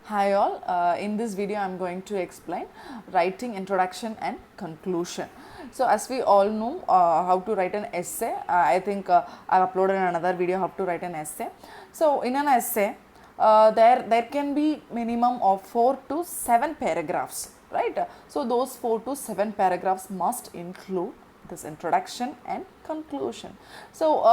Hi all, in this video I am going to explain writing introduction and conclusion. So as we all know how to write an essay, I think I have uploaded another video how to write an essay. So in an essay, there can be minimum of 4 to 7 paragraphs, right? So those 4 to 7 paragraphs must include this introduction and conclusion. So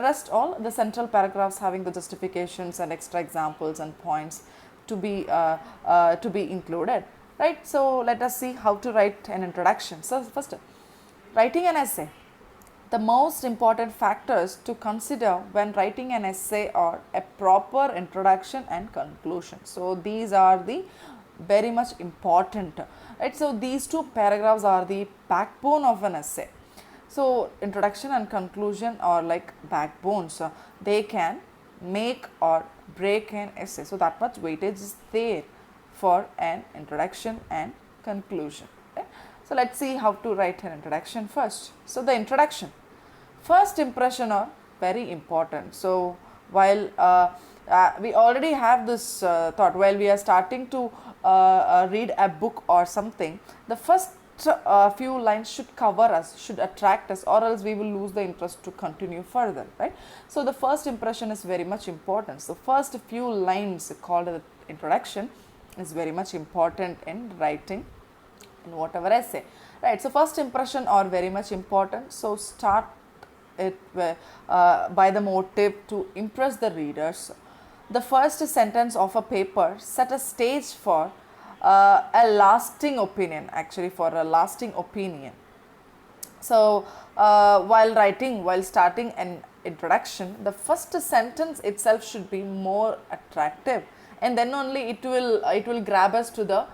rest all the central paragraphs having the justifications and extra examples and points to be included, right? So let us see how to write an introduction. So first, writing an essay. The most important factors to consider when writing an essay are a proper introduction and conclusion. So these are the very much important, right? So these two paragraphs are the backbone of an essay. So introduction and conclusion are like backbones. So they can make or break an essay. So that much weightage is there for an introduction and conclusion. Okay? So let's see how to write an introduction first. So the introduction, first impression are very important. So while we already have this thought while we are starting to read a book or something, the first few lines should cover us, should attract us, or else we will lose the interest to continue further, right? So the first impression is very much important. So first few lines called the introduction is very much important in writing in whatever essay, right? So first impression are very much important. So start it by the motive to impress the readers. The first sentence of a paper set a stage for a lasting opinion, actually for a lasting opinion. So while starting an introduction, the first sentence itself should be more attractive, and then only it will grab us to the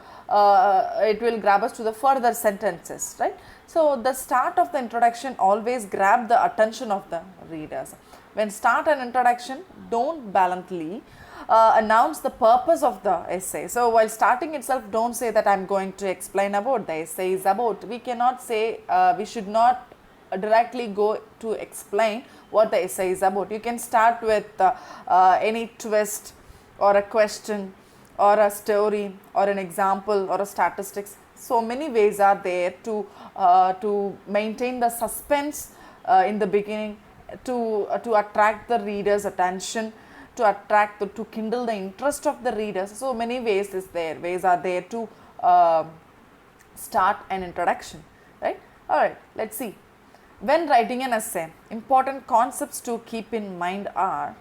further sentences, right? So the start of the introduction always grab the attention of the readers. When start an introduction, don't blatantly announce the purpose of the essay. So while starting itself, don't say that I'm going to explain about the essay is about. We cannot say, we should not directly go to explain what the essay is about. You can start with any twist or a question or a story or an example or a statistics. So many ways are there to maintain the suspense in the beginning, to attract the reader's attention, to kindle the interest of the readers. So many ways are there to start an introduction, right? All right, let's see. When writing an essay, important concepts to keep in mind are: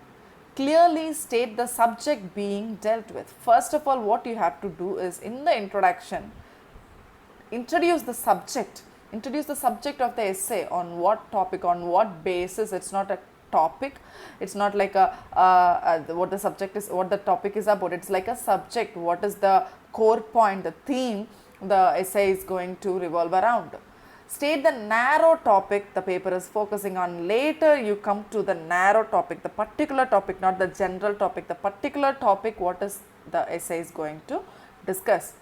clearly state the subject being dealt with. First of all, what you have to do is, in the introduction, introduce the subject of the essay, on what topic, on what basis. It's not a topic, it's not like what the subject is, what the topic is about. It's like a subject, what is the core point, the theme the essay is going to revolve around. State the narrow topic the paper is focusing on. Later you come to the narrow topic, the particular topic, not the general topic, the particular topic what is the essay is going to discuss.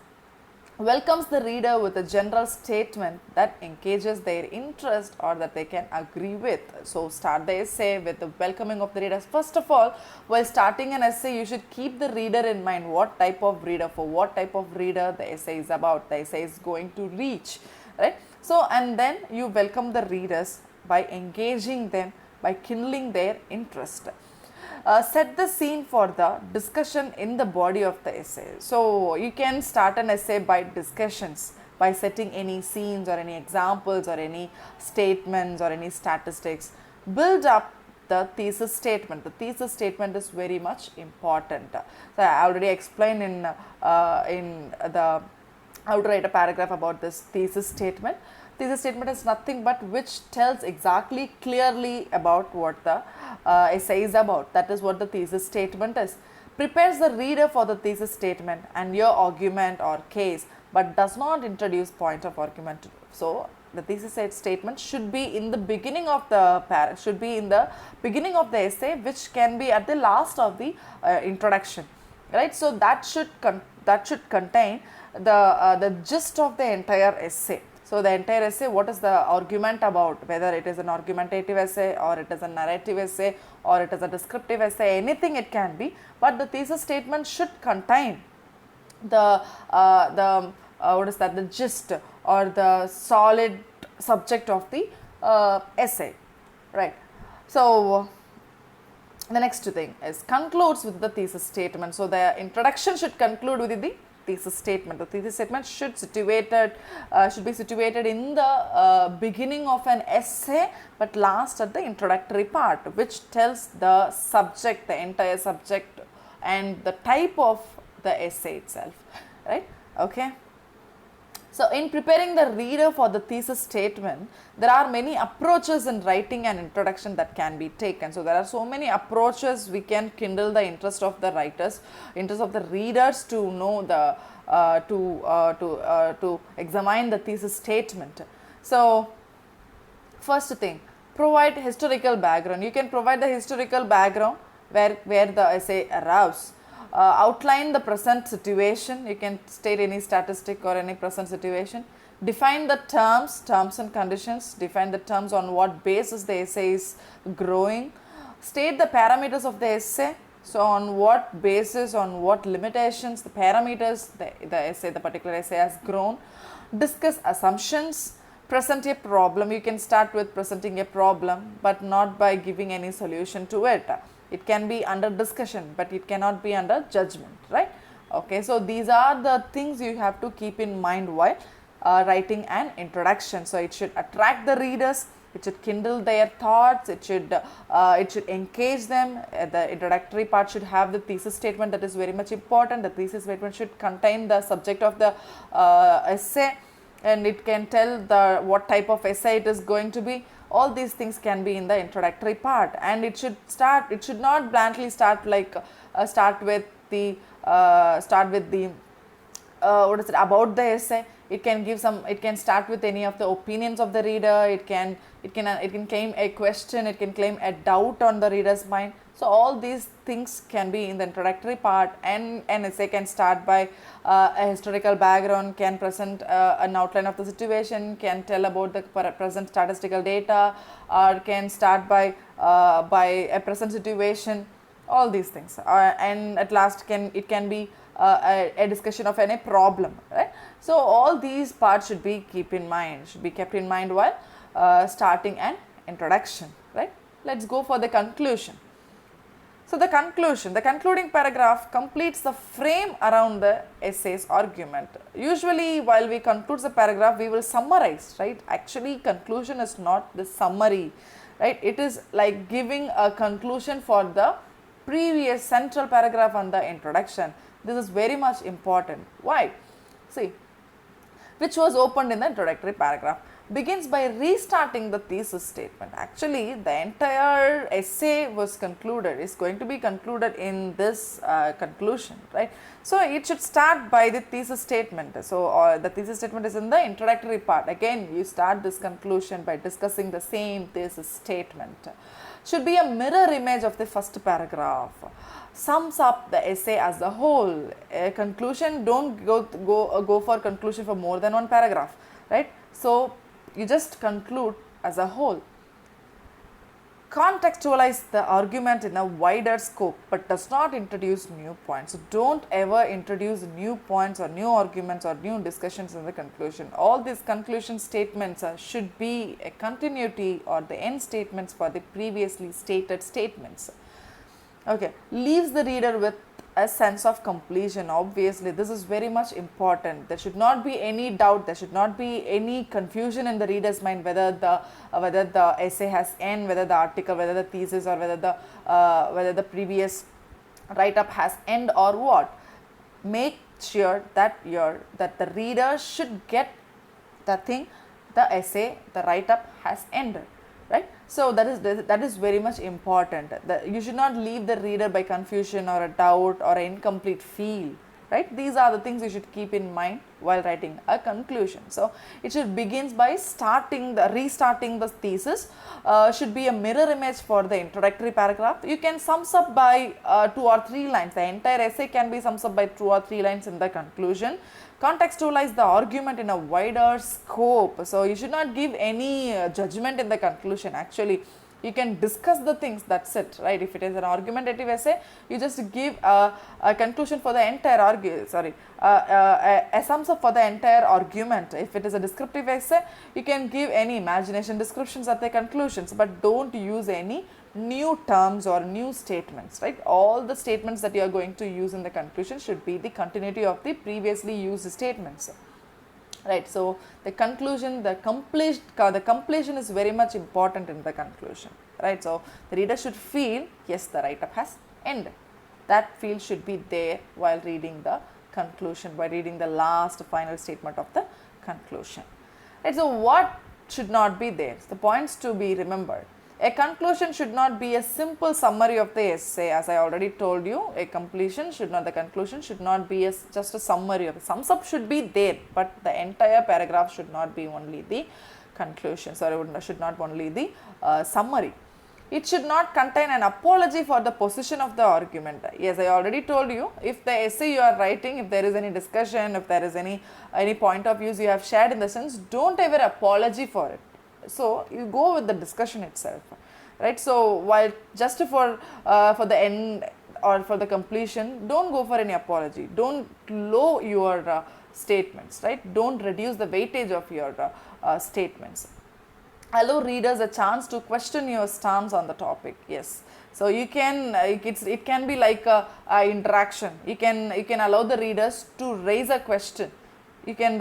Welcomes the reader with a general statement that engages their interest or that they can agree with. So start the essay with the welcoming of the readers. First of all, while starting an essay, you should keep the reader in mind. What type of reader, for what type of reader the essay is about, the essay is going to reach, right? So and then you welcome the readers by engaging them, by kindling their interest. Set the scene for the discussion in the body of the essay. So you can start an essay by discussions, by setting any scenes or any examples or any statements or any statistics. Build up the thesis statement. The thesis statement is very much important. So I already explained in the how to write a paragraph about this thesis statement. Thesis statement is nothing but which tells exactly clearly about what the essay is about. That is what the thesis statement is. Prepares the reader for the thesis statement and your argument or case, but does not introduce point of argument. So the thesis statement should be in the beginning of the beginning of the essay, which can be at the last of the introduction, right? So that should contain the gist of the entire essay. So the entire essay, what is the argument about, whether it is an argumentative essay or it is a narrative essay or it is a descriptive essay, anything it can be, but the thesis statement should contain what is that, the gist or the solid subject of the essay, right? So the next thing is concludes with the thesis statement. So the introduction should conclude with the thesis statement. The thesis statement should be situated in the beginning of an essay, but last at the introductory part, which tells the subject, the entire subject, and the type of the essay itself, right? Okay. So in preparing the reader for the thesis statement, there are many approaches in writing an introduction that can be taken. So there are so many approaches we can kindle the interest of the writers, interest of the readers to know the to examine the thesis statement. So first thing, provide historical background. You can provide the historical background where the essay arrives. Outline the present situation. You can state any statistic or any present situation. Define the terms and conditions. Define the terms on what basis the essay is growing. State the parameters of the essay. So on what basis, on what limitations, the parameters the particular essay has grown. Discuss assumptions. Present a problem. You can start with presenting a problem, but not by giving any solution to it. It can be under discussion, but it cannot be under judgment, right? Okay, so these are the things you have to keep in mind while writing an introduction. So it should attract the readers, it should kindle their thoughts, it should engage them. The introductory part should have the thesis statement, that is very much important. The thesis statement should contain the subject of the essay, and it can tell what type of essay it is going to be. All these things can be in the introductory part, and it should not blandly start with the what is it, about the essay. It can start with any of the opinions of the reader. It can claim a question, it can claim a doubt on the reader's mind. So all these things can be in the introductory part, and an essay can start by a historical background, can present an outline of the situation, can tell about the present statistical data, or can start by a present situation. All these things, and at last it can be a discussion of any problem, right? So all these parts should be kept in mind while starting an introduction, right? Let's go for the conclusion. So the concluding paragraph completes the frame around the essay's argument. Usually while we conclude the paragraph, we will summarize, right? Actually, conclusion is not the summary, right? It is like giving a conclusion for the previous central paragraph on the introduction. This is very much important. Why? See, which was opened in the introductory paragraph, begins by restarting the thesis statement. Actually, the entire essay is going to be concluded in this conclusion, right? So it should start by the thesis statement. So the thesis statement is in the introductory part. Again, you start this conclusion by discussing the same thesis statement. Should be a mirror image of the first paragraph. Sums up the essay as a whole. A conclusion, don't go for conclusion for more than one paragraph, right? So you just conclude as a whole. Contextualize the argument in a wider scope, but does not introduce new points. So don't ever introduce new points or new arguments or new discussions in the conclusion. All these conclusion statements should be a continuity or the end statements for the previously stated statements. Okay, leaves the reader with a sense of completion. Obviously, this is very much important. There should not be any doubt, there should not be any confusion in the reader's mind whether the essay has end, whether the article, whether the thesis, or whether the previous write-up has end or what. Make sure that the reader should get the essay, the write-up has ended, right? So that is very much important. You should not leave the reader by confusion or a doubt or an incomplete feel, right? These are the things you should keep in mind while writing a conclusion. So it should begins by restarting the thesis. Should be a mirror image for the introductory paragraph. You can sums up by 2 or 3 lines. The entire essay can be sums up by 2 or 3 lines in the conclusion. Contextualize the argument in a wider scope. So you should not give any judgment in the conclusion. Actually, You can discuss the things, that's it, right? If it is an argumentative essay, you just give a conclusion for the entire a sums up for the entire argument. If it is a descriptive essay, you can give any imagination descriptions at the conclusions, but don't use any new terms or new statements, right? All the statements that you are going to use in the conclusion should be the continuity of the previously used statements, right? So the conclusion, the completion is very much important in the conclusion, right? So the reader should feel, yes, the write-up has ended. That feel should be there while reading the conclusion, by reading the last final statement of the conclusion, right? So what should not be there? The points to be remembered. A conclusion should not be a simple summary of the essay, as I already told you. The conclusion should not be just a summary of it. Sums up should be there, but the entire paragraph should not be only the conclusion, should not only the summary. It should not contain an apology for the position of the argument. Yes, I already told you, if the essay you are writing, if there is any discussion, if there is any point of views you have shared in the sense, don't ever apology for it. So you go with the discussion itself, right? So while just for the end or for the completion, don't go for any apology. Don't lower your statements, right? Don't reduce the weightage of your statements. Allow readers a chance to question your stance on the topic. Yes, so you can it can be like a interaction. You can allow the readers to raise a question. You can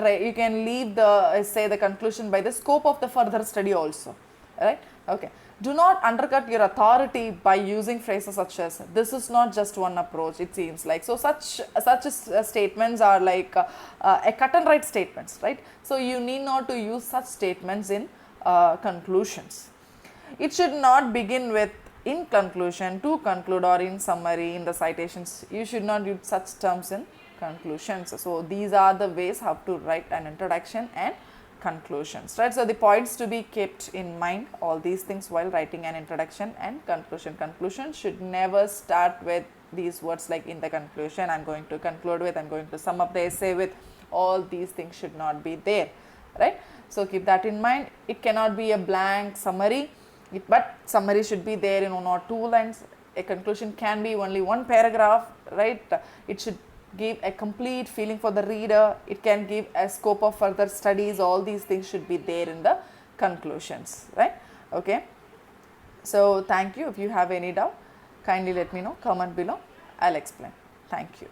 leave the conclusion by the scope of the further study also, right? Okay. Do not undercut your authority by using phrases such as, this is not just one approach, it seems like. So such statements are like a cut and write statements, right? So you need not to use such statements in conclusions. It should not begin with in conclusion, to conclude, or in summary in the citations. You should not use such terms in conclusions. So these are the ways how to write an introduction and conclusions, right? So the points to be kept in mind, all these things while writing an introduction and conclusion. Conclusion should never start with these words like, in the conclusion I'm going to conclude with, I'm going to sum up the essay with. All these things should not be there, right? So keep that in mind. It cannot be a blank summary, but summary should be there in 1 or 2 lines. A conclusion can be only 1 paragraph, right? It should give a complete feeling for the reader. It can give a scope of further studies. All these things should be there in the conclusions, right? Okay. So thank you. If you have any doubt, kindly let me know, comment below. I'll explain. Thank you.